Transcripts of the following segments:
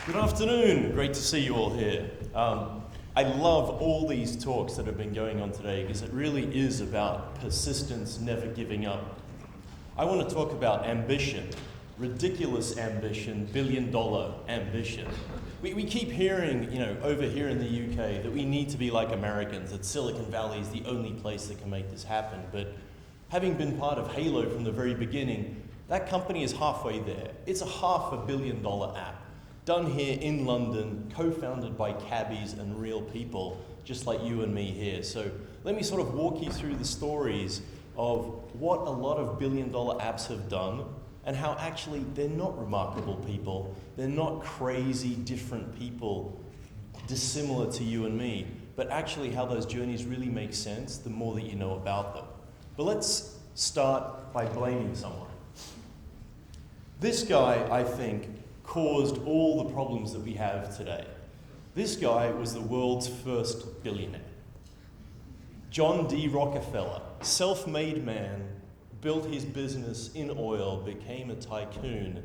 Good afternoon. Great to see you all here. I love all these talks that have been going on today because it really is about persistence, never giving up. I want to talk about ambition, ridiculous ambition, billion-dollar ambition. We keep hearing, over here in the UK that we need to be like Americans, that Silicon Valley is the only place that can make this happen. But having been part of Hailo from the very beginning, that company is halfway there. It's a $500 million app. Done here in London, co-founded by cabbies and real people, just like you and me here. So let me sort of walk you through the stories of what a lot of billion-dollar apps have done and how actually they're not remarkable people. They're not crazy, different people, dissimilar to you and me, but actually how those journeys really make sense the more that you know about them. But let's start by blaming someone. This guy, I think, caused all the problems that we have today. This guy was the world's first billionaire. John D. Rockefeller, self-made man, built his business in oil, became a tycoon,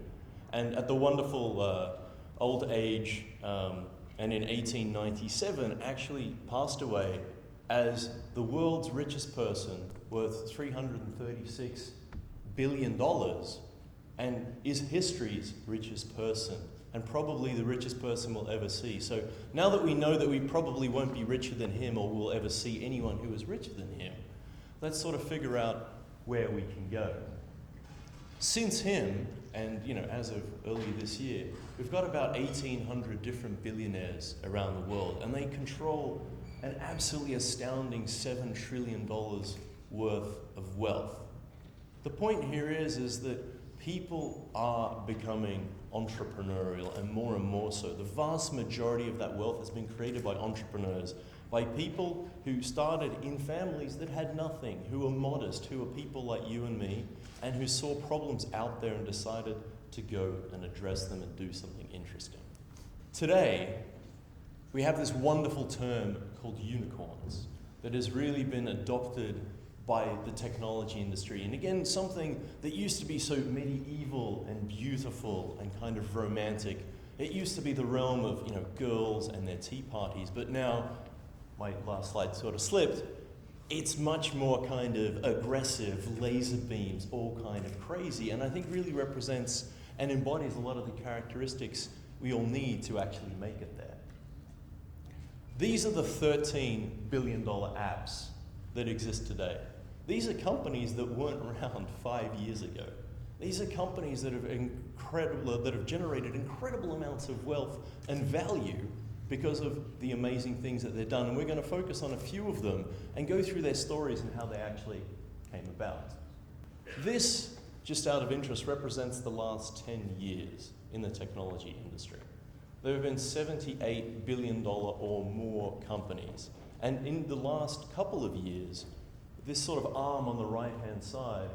and at the wonderful old age, and in 1897, actually passed away as the world's richest person, worth $336 billion, and is history's richest person, and probably the richest person we'll ever see. So now that we know that we probably won't be richer than him or will ever see anyone who is richer than him, let's sort of figure out where we can go. Since him, and as of early this year, we've got about 1,800 different billionaires around the world, and they control an absolutely astounding $7 trillion worth of wealth. The point here is that people are becoming entrepreneurial, and more so. The vast majority of that wealth has been created by entrepreneurs, by people who started in families that had nothing, who were modest, who were people like you and me, and who saw problems out there and decided to go and address them and do something interesting. Today, we have this wonderful term called unicorns that has really been adopted by the technology industry. And again, something that used to be so medieval and beautiful and kind of romantic. It used to be the realm of girls and their tea parties, but now, my last slide sort of slipped, it's much more kind of aggressive, laser beams, all kind of crazy, and I think really represents and embodies a lot of the characteristics we all need to actually make it there. These are the 13 billion-dollar apps that exist today. These are companies that weren't around 5 years ago. These are companies that have generated incredible amounts of wealth and value because of the amazing things that they've done. And we're going to focus on a few of them and go through their stories and how they actually came about. This, just out of interest, represents the last 10 years in the technology industry. There have been $78 billion or more companies. And in the last couple of years, this sort of arm on the right-hand side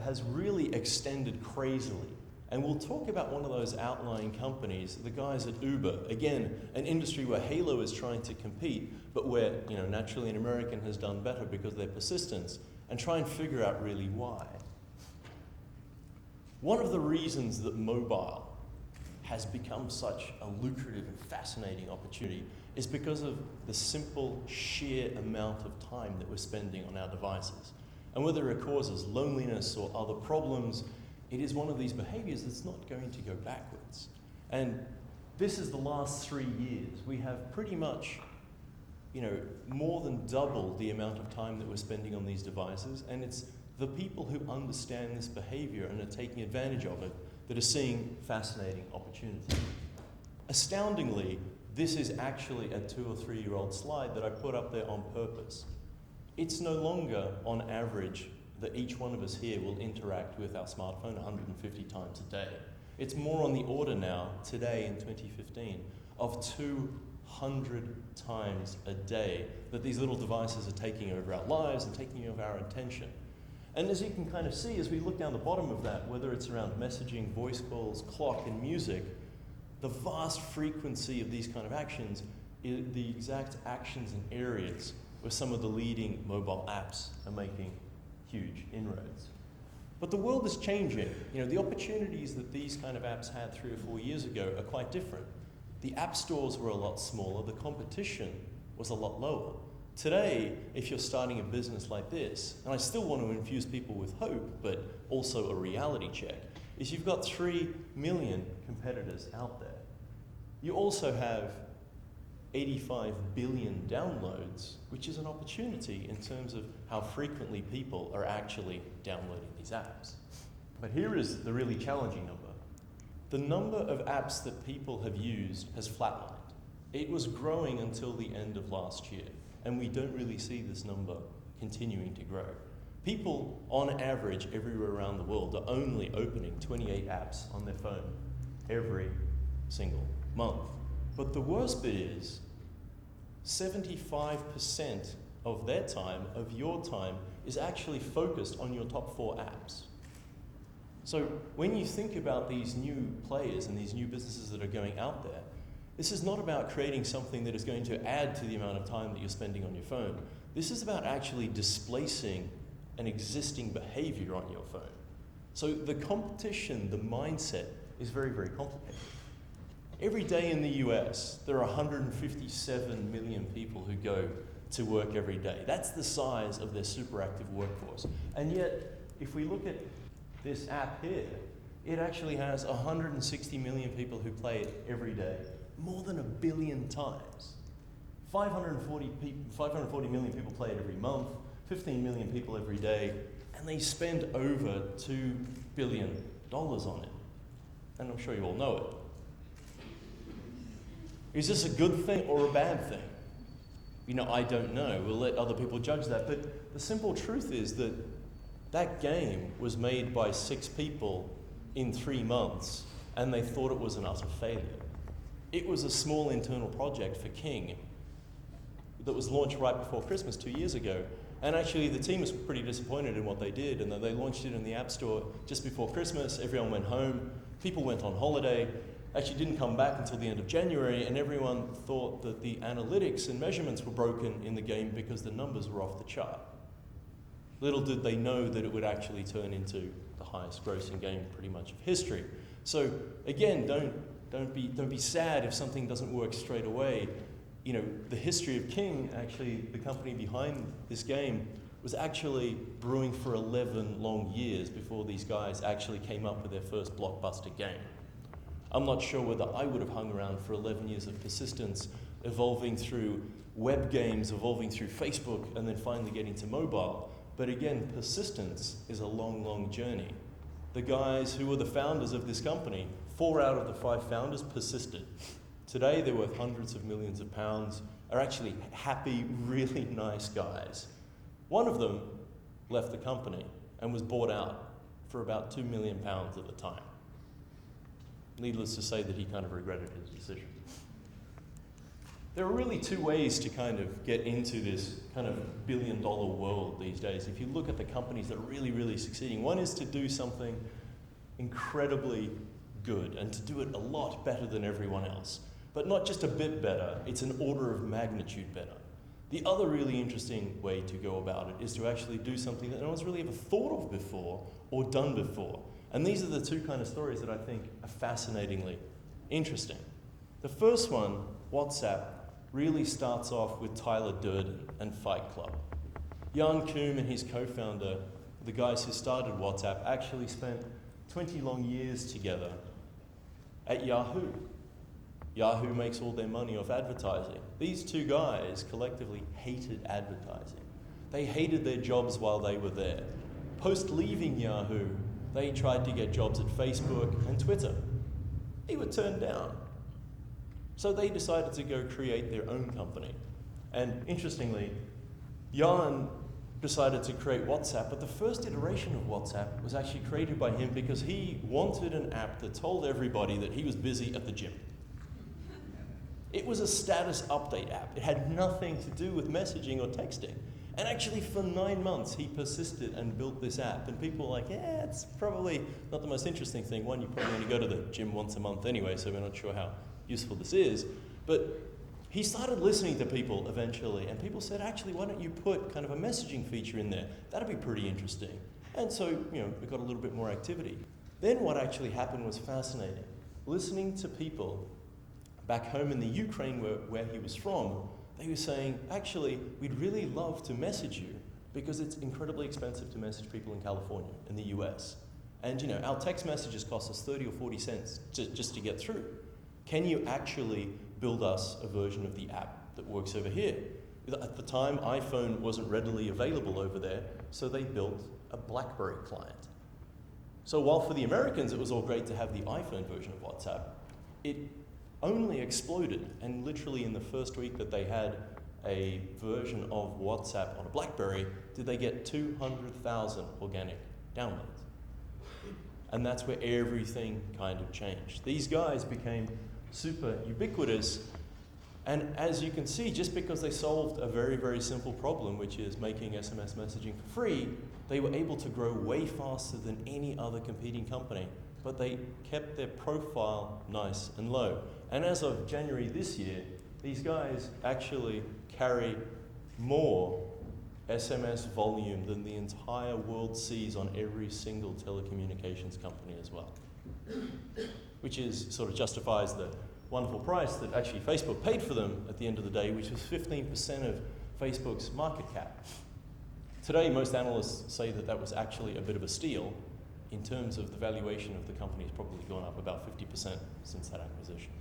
has really extended crazily. And we'll talk about one of those outlying companies, the guys at Uber. Again, an industry where Hailo is trying to compete, but where naturally an American has done better because of their persistence, and try and figure out really why. One of the reasons that mobile has become such a lucrative and fascinating opportunity is because of the simple, sheer amount of time that we're spending on our devices. And whether it causes loneliness or other problems, it is one of these behaviors that's not going to go backwards. And this is the last 3 years. We have pretty much, more than double the amount of time that we're spending on these devices, and it's the people who understand this behavior and are taking advantage of it that are seeing fascinating opportunities. Astoundingly, this is actually a 2 or 3 year old slide that I put up there on purpose. It's no longer, on average, that each one of us here will interact with our smartphone 150 times a day. It's more on the order now, today in 2015, of 200 times a day that these little devices are taking over our lives and taking over our attention. And as you can kind of see, as we look down the bottom of that, whether it's around messaging, voice calls, clock, and music, the vast frequency of these kind of actions is the exact actions and areas where some of the leading mobile apps are making huge inroads. But the world is changing. The opportunities that these kind of apps had 3 or 4 years ago are quite different. The app stores were a lot smaller, the competition was a lot lower. Today, if you're starting a business like this, and I still want to infuse people with hope, but also a reality check, is you've got 3 million competitors out there. You also have 85 billion downloads, which is an opportunity in terms of how frequently people are actually downloading these apps. But here is the really challenging number. The number of apps that people have used has flatlined. It was growing until the end of last year, and we don't really see this number continuing to grow. People, on average, everywhere around the world are only opening 28 apps on their phone every single month. But the worst bit is 75% of their time, of your time, is actually focused on your top 4 apps. So when you think about these new players and these new businesses that are going out there, this is not about creating something that is going to add to the amount of time that you're spending on your phone. This is about actually displacing an existing behavior on your phone. So the competition, the mindset, is very, very complicated. Every day in the US, there are 157 million people who go to work every day. That's the size of their super active workforce. And yet, if we look at this app here, it actually has 160 million people who play it every day, more than 1 billion times. 540 million people play it every month, 15 million people every day, and they spend over $2 billion on it. And I'm sure you all know it. Is this a good thing or a bad thing? I don't know. We'll let other people judge that. But the simple truth is that that game was made by 6 people in 3 months, and they thought it was an utter failure. It was a small internal project for King that was launched right before Christmas 2 years ago. And actually, the team was pretty disappointed in what they did, and then they launched it in the App Store just before Christmas. Everyone went home. People went on holiday. Actually didn't come back until the end of January, and everyone thought that the analytics and measurements were broken in the game because the numbers were off the chart. Little did they know that it would actually turn into the highest grossing game pretty much of history. So again, don't be sad if something doesn't work straight away. The history of King, actually the company behind this game, was actually brewing for 11 long years before these guys actually came up with their first blockbuster game. I'm not sure whether I would have hung around for 11 years of persistence, evolving through web games, evolving through Facebook, and then finally getting to mobile. But again, persistence is a long, long journey. The guys who were the founders of this company, 4 out of the 5 founders persisted. Today, they're worth hundreds of millions of pounds, are actually happy, really nice guys. One of them left the company and was bought out for about £2 million at the time. Needless to say that he kind of regretted his decision. There are really 2 ways to kind of get into this kind of billion-dollar world these days. If you look at the companies that are really, really succeeding, one is to do something incredibly good and to do it a lot better than everyone else. But not just a bit better, it's an order of magnitude better. The other really interesting way to go about it is to actually do something that no one's really ever thought of before or done before. And these are the 2 kind of stories that I think are fascinatingly interesting. The first one, WhatsApp, really starts off with Tyler Durden and Fight Club. Jan Koum and his co-founder, the guys who started WhatsApp, actually spent 20 long years together at Yahoo. Yahoo makes all their money off advertising. These 2 guys collectively hated advertising. They hated their jobs while they were there. Post leaving Yahoo, they tried to get jobs at Facebook and Twitter. They were turned down. So they decided to go create their own company. And interestingly, Jan decided to create WhatsApp, but the first iteration of WhatsApp was actually created by him because he wanted an app that told everybody that he was busy at the gym. It was a status update app. It had nothing to do with messaging or texting. And actually for 9 months, he persisted and built this app. And people were like, yeah, it's probably not the most interesting thing. One, you probably only go to the gym once a month anyway, so we're not sure how useful this is. But he started listening to people eventually, and people said, actually, why don't you put kind of a messaging feature in there? That'd be pretty interesting. And so, we got a little bit more activity. Then what actually happened was fascinating. Listening to people back home in the Ukraine where he was from, they were saying, actually, we'd really love to message you because it's incredibly expensive to message people in California, in the US. And our text messages cost us 30 or 40 cents just to get through. Can you actually build us a version of the app that works over here? At the time, iPhone wasn't readily available over there, so they built a BlackBerry client. So while for the Americans it was all great to have the iPhone version of WhatsApp, it only exploded, and literally in the first week that they had a version of WhatsApp on a BlackBerry, did they get 200,000 organic downloads. And that's where everything kind of changed. These guys became super ubiquitous, and as you can see, just because they solved a very, very simple problem, which is making SMS messaging for free, they were able to grow way faster than any other competing company, but they kept their profile nice and low. And as of January this year, these guys actually carry more SMS volume than the entire world sees on every single telecommunications company as well. Which is sort of justifies the wonderful price that actually Facebook paid for them at the end of the day, which was 15% of Facebook's market cap. Today, most analysts say that that was actually a bit of a steal. In terms of the valuation of the company, has probably gone up about 50% since that acquisition.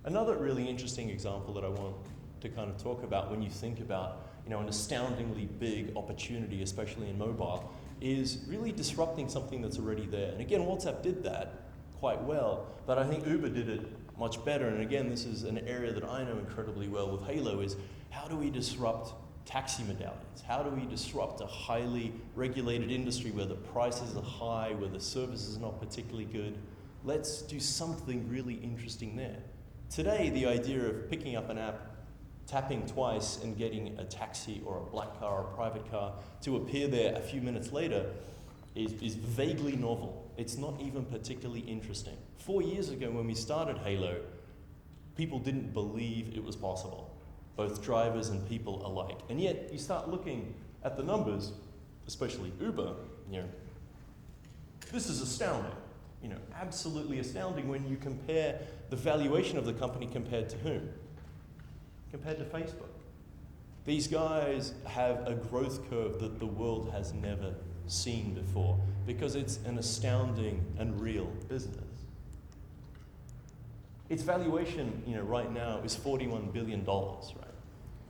Another really interesting example that I want to kind of talk about when you think about an astoundingly big opportunity, especially in mobile, is really disrupting something that's already there. And again, WhatsApp did that quite well, but I think Uber did it much better. And again, this is an area that I know incredibly well with Hailo, is how do we disrupt taxi medallions? How do we disrupt a highly regulated industry where the prices are high, where the service is not particularly good? Let's do something really interesting there. Today, the idea of picking up an app, tapping twice and getting a taxi or a black car or a private car to appear there a few minutes later is vaguely novel. It's not even particularly interesting. 4 years ago when we started Hailo, people didn't believe it was possible, both drivers and people alike. And yet you start looking at the numbers, especially Uber, this is astounding. Absolutely astounding when you compare the valuation of the company compared to whom? Compared to Facebook. These guys have a growth curve that the world has never seen before because it's an astounding and real business. Its valuation, right now is $41 billion, right?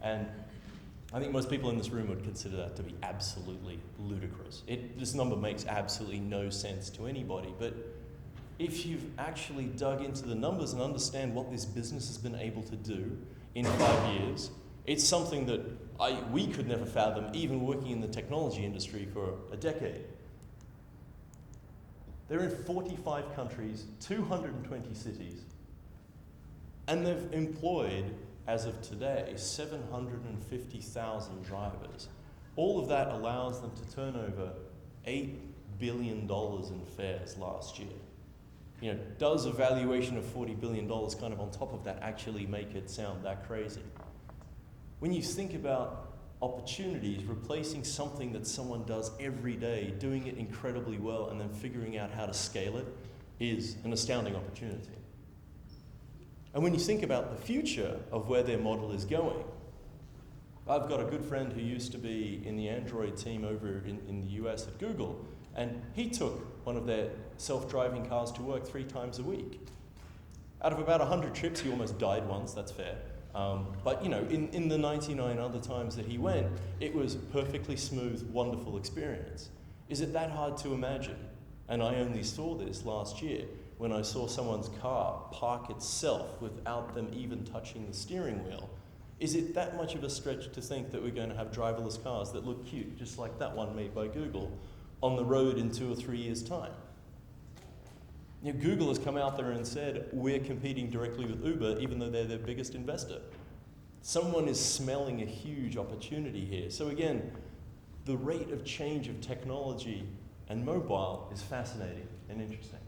And I think most people in this room would consider that to be absolutely ludicrous. This number makes absolutely no sense to anybody, but if you've actually dug into the numbers and understand what this business has been able to do in 5 years, it's something that we could never fathom, even working in the technology industry for a decade. They're in 45 countries, 220 cities, and they've employed, as of today, 750,000 drivers. All of that allows them to turn over $8 billion in fares last year. Does a valuation of $40 billion kind of on top of that actually make it sound that crazy? When you think about opportunities, replacing something that someone does every day, doing it incredibly well, and then figuring out how to scale it is an astounding opportunity. And when you think about the future of where their model is going, I've got a good friend who used to be in the Android team over in the US at Google, and he took one of their self-driving cars to work 3 times a week. Out of about 100 trips, he almost died once, that's fair. But in the 99 other times that he went, it was perfectly smooth, wonderful experience. Is it that hard to imagine? And I only saw this last year when I saw someone's car park itself without them even touching the steering wheel. Is it that much of a stretch to think that we're going to have driverless cars that look cute, just like that one made by Google, on the road in 2 or 3 years' time? Google has come out there and said, we're competing directly with Uber, even though they're their biggest investor. Someone is smelling a huge opportunity here. So again, the rate of change of technology and mobile is fascinating and interesting.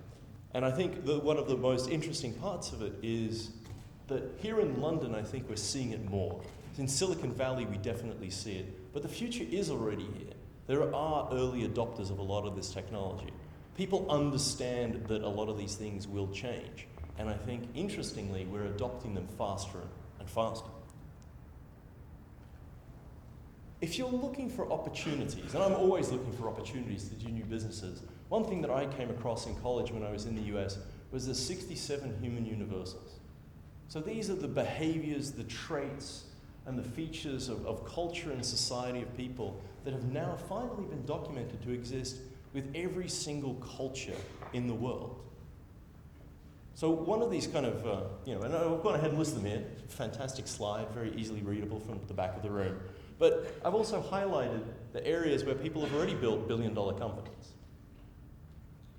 And I think that one of the most interesting parts of it is that here in London, I think we're seeing it more. In Silicon Valley, we definitely see it. But the future is already here. There are early adopters of a lot of this technology. People understand that a lot of these things will change. And I think, interestingly, we're adopting them faster and faster. If you're looking for opportunities, and I'm always looking for opportunities to do new businesses, one thing that I came across in college when I was in the US was the 67 human universals. So these are the behaviors, the traits, and the features of culture and society of people that have now finally been documented to exist with every single culture in the world. So one of these kind of, and I've gone ahead and listed them here. Fantastic slide, very easily readable from the back of the room. But I've also highlighted the areas where people have already built billion-dollar companies.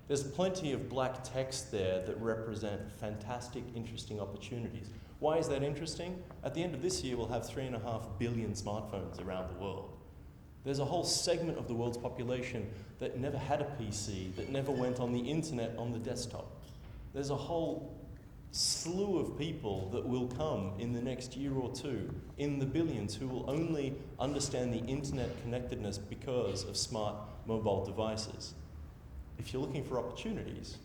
There's plenty of black text there that represent fantastic, interesting opportunities. Why is that interesting? At the end of this year, we'll have 3.5 billion smartphones around the world. There's a whole segment of the world's population that never had a PC, that never went on the internet on the desktop. There's a whole slew of people that will come in the next year or two, in the billions, who will only understand the internet connectedness because of smart mobile devices. If you're looking for opportunities,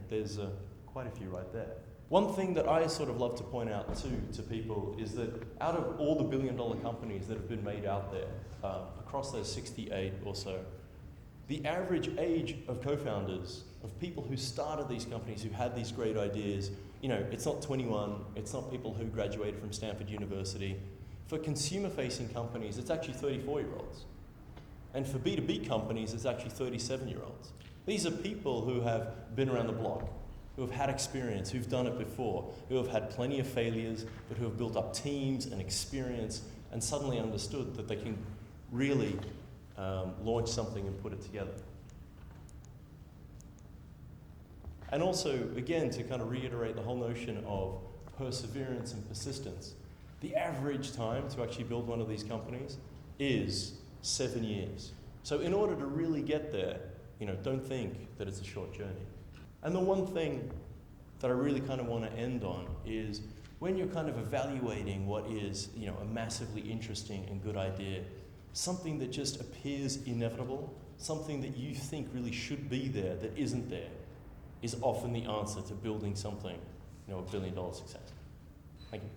there's quite a few right there. One thing that I sort of love to point out to people is that out of all the billion-dollar companies that have been made out there, across those 68 or so, the average age of co-founders, of people who started these companies, who had these great ideas, it's not 21, it's not people who graduated from Stanford University. For consumer-facing companies, it's actually 34-year-olds. And for B2B companies, it's actually 37-year-olds. These are people who have been around the block, who have had experience, who've done it before, who have had plenty of failures, but who have built up teams and experience and suddenly understood that they can really launch something and put it together. And also, again, to kind of reiterate the whole notion of perseverance and persistence, the average time to actually build one of these companies is 7 years. So in order to really get there, don't think that it's a short journey. And the one thing that I really kind of want to end on is when you're kind of evaluating what is, a massively interesting and good idea, something that just appears inevitable, something that you think really should be there that isn't there, is often the answer to building something, a billion-dollar success. Thank you.